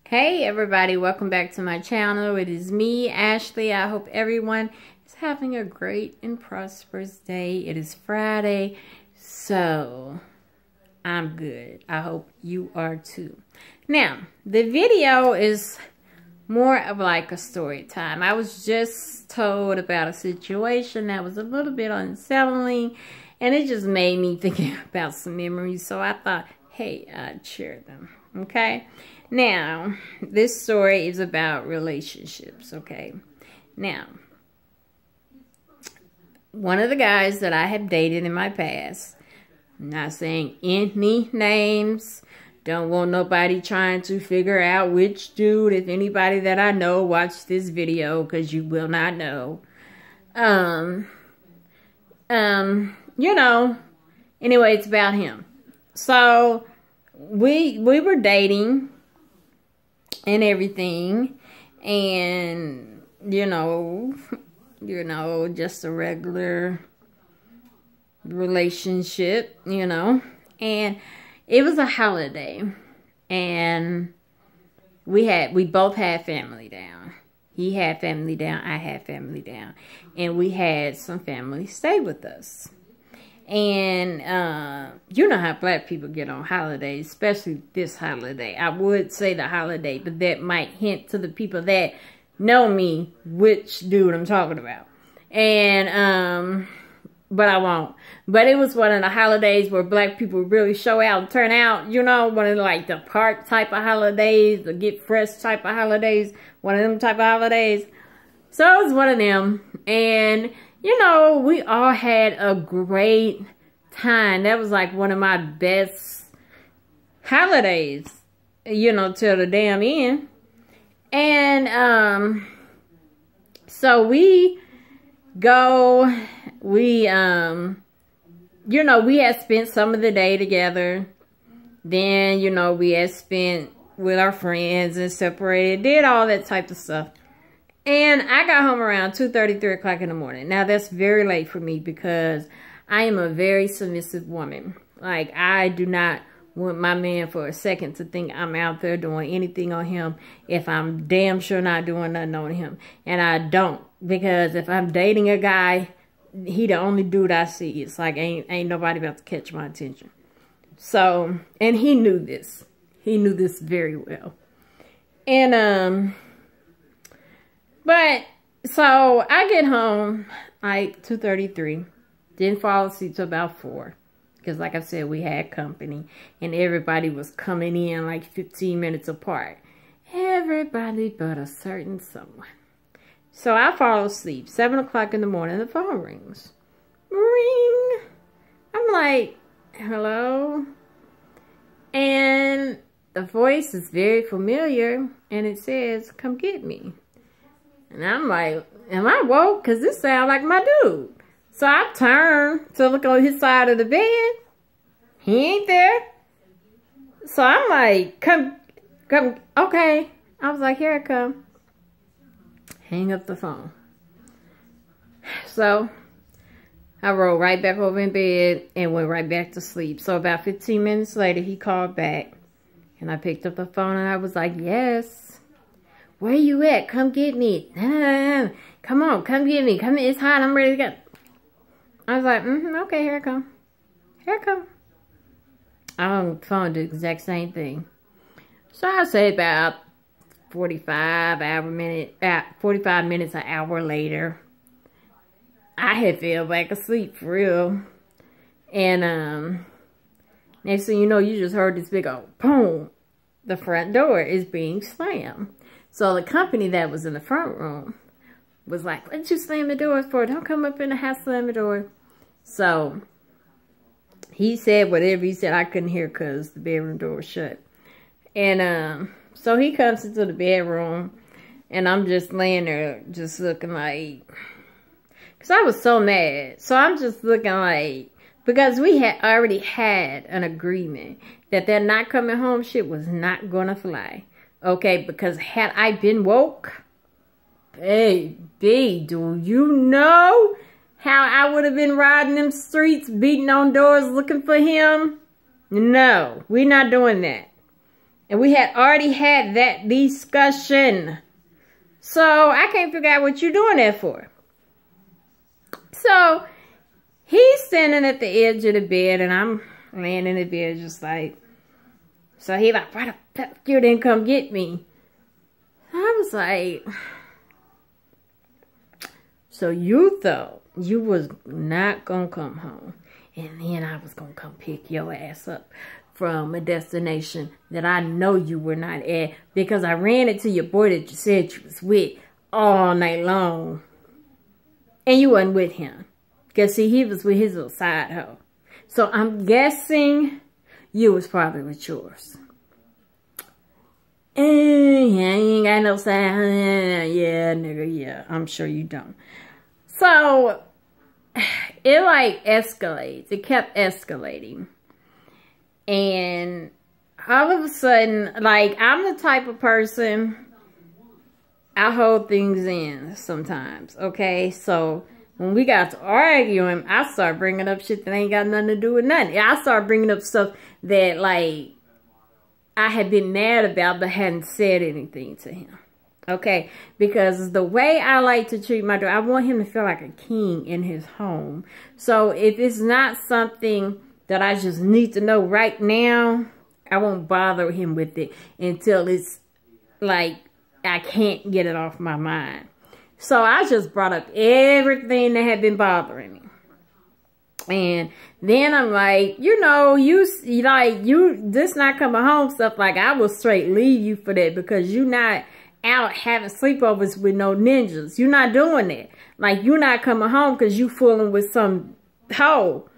Hey everybody, welcome back to my channel. It is me, Ashley. I hope everyone is having a great and prosperous day. It is Friday, so I'm good. I hope you are too. Now, the video is more of like a story time. I was just told about a situation that was a little bit unsettling, and it just made me thinking about some memories. So I thought, hey, I'd share them, okay? Now, this story is about relationships, okay? Now, one of the guys that I have dated in my past, I'm not saying any names, don't want nobody trying to figure out which dude, if anybody that I know watched this video, because you will not know. You know, anyway, it's about him. So, we were dating and everything, and you know, just a regular relationship, and it was a holiday, and we both had family down. He had family down, I had family down, and we had some family stay with us. And you know how black people get on holidays, especially this holiday. I would say the holiday, but that might hint to the people that know me which dude I'm talking about. And but I won't. But it was one of the holidays where black people really show out and turn out, one of like the park type of holidays, the get fresh type of holidays, one of them type of holidays. So it was one of them. And we all had a great time. That was like one of my best holidays, till the damn end. And so we had spent some of the day together. Then, we had spent with our friends and separated, did all that type of stuff. And I got home around 2:30, 3 o'clock in the morning. Now, that's very late for me because I am a very submissive woman. Like, I do not want my man for a second to think I'm out there doing anything on him if I'm damn sure not doing nothing on him. And I don't. Because if I'm dating a guy, he the only dude I see. It's like, ain't nobody about to catch my attention. So, and he knew this. He knew this very well. And, but, so, I get home, like, 2:33. Didn't fall asleep till about 4. Because, like I said, we had company. And everybody was coming in, like, 15 minutes apart. Everybody but a certain someone. So, I fall asleep. 7 o'clock in the morning, the phone rings. Ring! I'm like, hello? And the voice is very familiar. And it says, come get me. And I'm like, am I woke? Because this sounds like my dude. So I turn to look on his side of the bed. He ain't there. So I'm like, come, okay. I was like, here I come. Hang up the phone. So I rolled right back over in bed and went right back to sleep. So about 15 minutes later, he called back. And I picked up the phone and I was like, yes. Where you at? Come get me. No. Come on, come get me. Come in. It's hot. I'm ready to go. I was like, okay, here I come. Here I come. I'm on the phone, do the exact same thing. So I say about 45 minutes, an hour later, I had fell back asleep for real. And next thing you know, you just heard this big old boom. The front door is being slammed. So the company that was in the front room was like, what you slam the doors for? Don't come up in the house, slam the door. So he said whatever he said. I couldn't hear because the bedroom door was shut. And so he comes into the bedroom, and I'm just laying there just looking like, because I was so mad. So I'm just looking like, because we had already had an agreement that they're not coming home shit was not going to fly. Okay, because had I been woke, baby, do you know how I would have been riding them streets, beating on doors, looking for him? No, we're not doing that. And we had already had that discussion. So I can't figure out what you're doing that for. So he's standing at the edge of the bed and I'm laying in the bed just like, so he like, why the fuck you didn't come get me? I was like, so you thought you was not gonna come home and then I was gonna come pick your ass up from a destination that I know you were not at because I ran into your boy that you said you was with all night long. And you wasn't with him. Because see, he was with his little side hoe. So I'm guessing you was probably with yours. And yeah, you ain't got no side. Yeah, nigga, yeah. I'm sure you don't. So it like escalates. It kept escalating. And all of a sudden, like, I'm the type of person, I hold things in sometimes, okay? So when we got to arguing, I start bringing up shit that ain't got nothing to do with nothing. I start bringing up stuff that, like, I had been mad about but hadn't said anything to him, okay? Because the way I like to treat my daughter, I want him to feel like a king in his home. So if it's not something that I just need to know right now, I won't bother him with it until it's like I can't get it off my mind. So I just brought up everything that had been bothering me. And then I'm like, you know, you this not coming home stuff, like I will straight leave you for that because you not out having sleepovers with no ninjas. You're not doing that. Like you not coming home because you fooling with some hoe.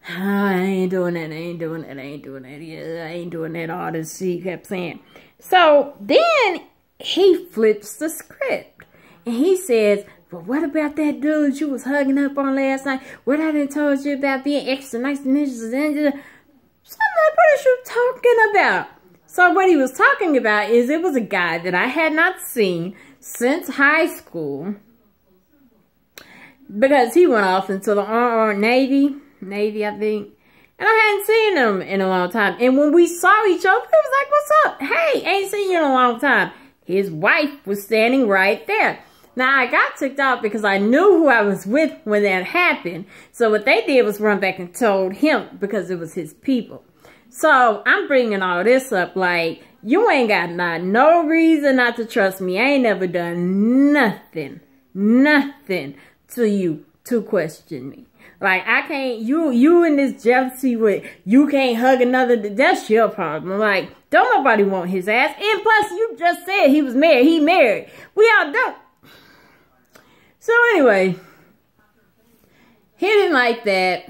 I ain't doing that, I ain't doing that, I ain't doing that, yeah, I ain't doing that, all this she kept saying. So then he flips the script and he says, but what about that dude you was hugging up on last night? What I done told you about being extra nice to ninjas? So I'm like, what are you talking about? So what he was talking about is it was a guy that I had not seen since high school because he went off into the Navy, I think. And I hadn't seen him in a long time. And when we saw each other, he was like, what's up? Hey, ain't seen you in a long time. His wife was standing right there. Now, I got ticked off because I knew who I was with when that happened. So what they did was run back and told him because it was his people. So I'm bringing all this up like, you ain't got no reason not to trust me. I ain't never done nothing to you to question me. Like, I can't, you in this jealousy with, you can't hug another, that's your problem. Like, don't nobody want his ass. And plus, you just said he was married. He married. We all don't. So anyway, he didn't like that.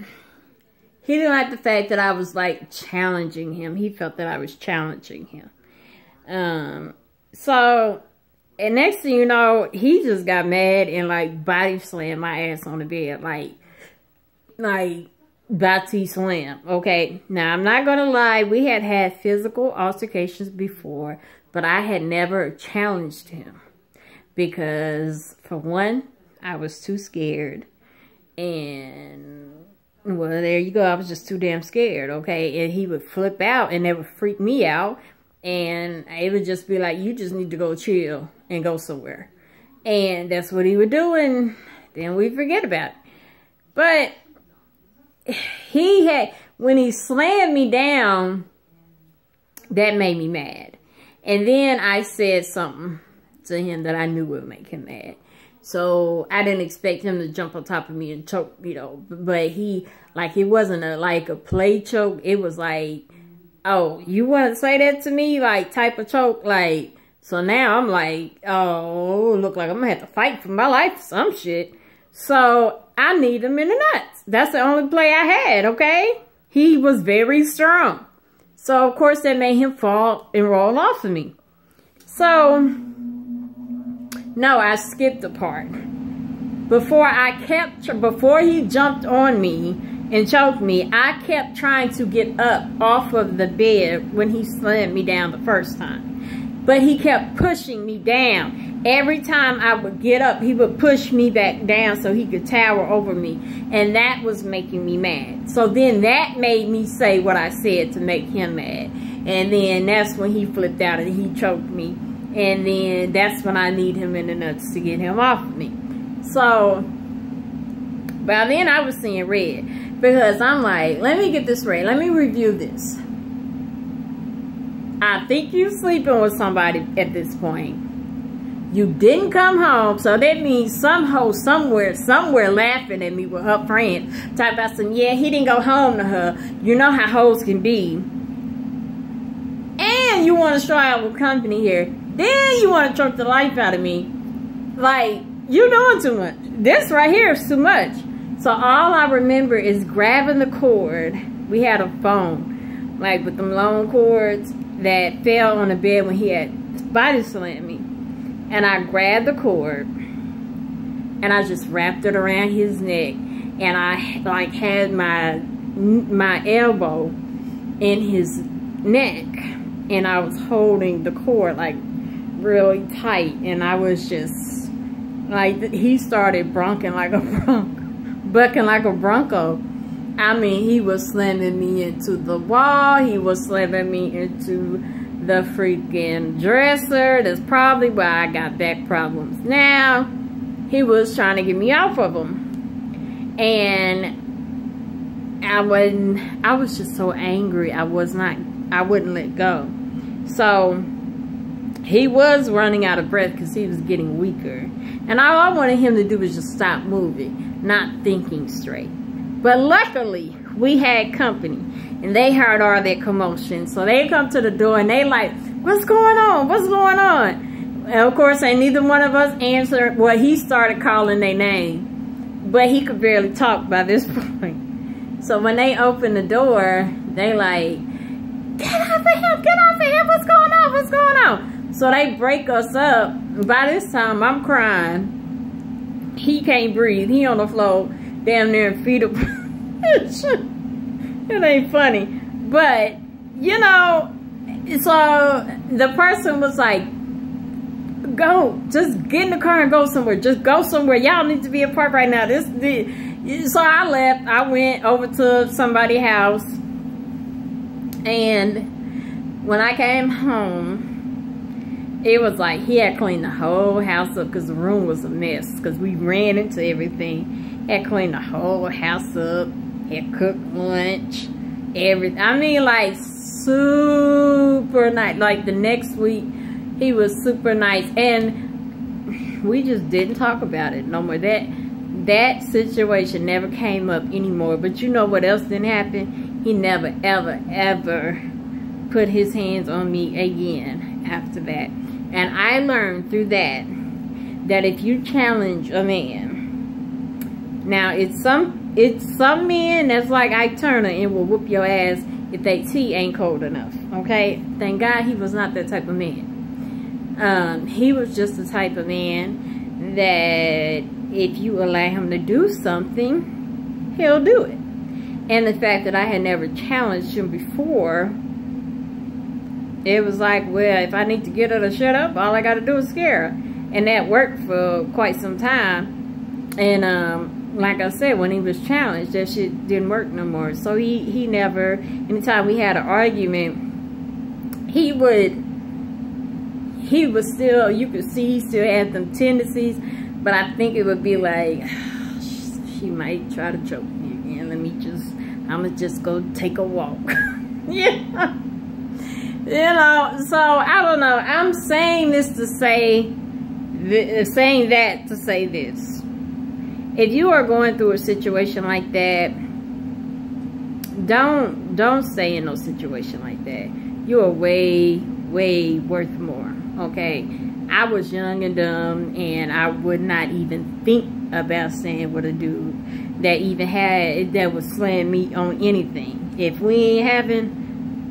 He didn't like the fact that I was, like, challenging him. He felt that I was challenging him. So, and next thing you know, he just got mad and, like, body slammed my ass on the bed. Like body slam, okay? Now, I'm not going to lie. We had physical altercations before, but I had never challenged him. Because, for one, I was too scared. And, well, there you go. I was just too damn scared, okay? And he would flip out and that would freak me out. And it would just be like, you just need to go chill and go somewhere. And that's what he would do, and then we'd forget about it. But when he slammed me down, that made me mad. And then I said something to him that I knew would make him mad. So I didn't expect him to jump on top of me and choke, you know. But he, like, it wasn't like a play choke. It was like, oh, you want to say that to me? Like, type of choke. Like, so now I'm like, oh, look like I'm going to have to fight for my life or some shit. So I need him in the nuts. That's the only play I had, okay? He was very strong. So, of course, that made him fall and roll off of me. So, no, I skipped the part. Before he jumped on me and choked me, I kept trying to get up off of the bed when he slammed me down the first time. But he kept pushing me down. Every time I would get up, he would push me back down so he could tower over me. And that was making me mad. So then that made me say what I said to make him mad. And then that's when he flipped out and he choked me. And then that's when I need him in the nuts to get him off of me. So, by then I was seeing red. Because I'm like, let me get this straight. Let me review this. I think you sleeping with somebody at this point. You didn't come home, so that means some hoe somewhere laughing at me with her friends. Talking about some, yeah, he didn't go home to her. You know how hoes can be. And you want to show out with company here. Then you want to choke the life out of me. Like, you doing too much. This right here is too much. So all I remember is grabbing the cord. We had a phone, like with them long cords that fell on the bed when he had body slammed me. And I grabbed the cord and I just wrapped it around his neck, and I like had my elbow in his neck, and I was holding the cord like really tight, and I was just like, he started bucking like a bronco. I mean, he was slamming me into the wall. He was slamming me into the freaking dresser. That's probably why I got back problems now. He was trying to get me off of him. And I was just so angry. I wouldn't let go. So he was running out of breath because he was getting weaker. And all I wanted him to do was just stop moving, not thinking straight. But luckily, we had company, and they heard all that commotion. So they come to the door, and they like, what's going on? What's going on? And of course, ain't neither one of us answered. Well, he started calling their name, but he could barely talk by this point. So when they opened the door, they like, get off of him, get off of him, what's going on, what's going on? So they break us up. By this time, I'm crying. He can't breathe. He on the floor, damn near fetal. It ain't funny. But, you know, so the person was like, go, just get in the car and go somewhere. Just go somewhere. Y'all need to be apart right now. So I left. I went over to somebody's house. And when I came home, it was like he had cleaned the whole house up because the room was a mess. Because we ran into everything. Had cleaned the whole house up. Had cooked lunch. Everything. I mean, like, super nice. Like, the next week, he was super nice. And we just didn't talk about it no more. That situation never came up anymore. But you know what else didn't happen? He never, ever, ever put his hands on me again after that. And I learned through that if you challenge a man, now it's some men that's like Ike Turner and will whoop your ass if they tea ain't cold enough. Okay, thank God he was not that type of man. He was just the type of man that if you allow him to do something, he'll do it. And the fact that I had never challenged him before, it was like, well, if I need to get her to shut up, all I got to do is scare her. And that worked for quite some time. And like I said, when he was challenged, that shit didn't work no more. So he never, anytime we had an argument, he was still, you could see he still had them tendencies. But I think it would be like, she might try to choke me again. I'm going to just go take a walk. Yeah. You know, so I don't know. I'm saying this to say, saying that to say this. If you are going through a situation like that, don't stay in no situation like that. You are way, way worth more. Okay, I was young and dumb, and I would not even think about staying with a dude that was slaying me on anything. If we ain't having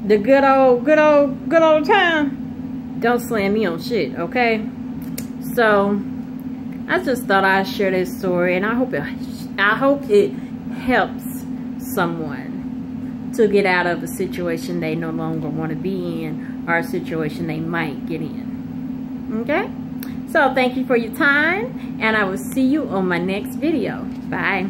the good old time, don't slam me on shit, okay? So I just thought I'd share this story, and I hope it helps someone to get out of a situation they no longer want to be in, or a situation they might get in. Okay? So thank you for your time, and I will see you on my next video. Bye.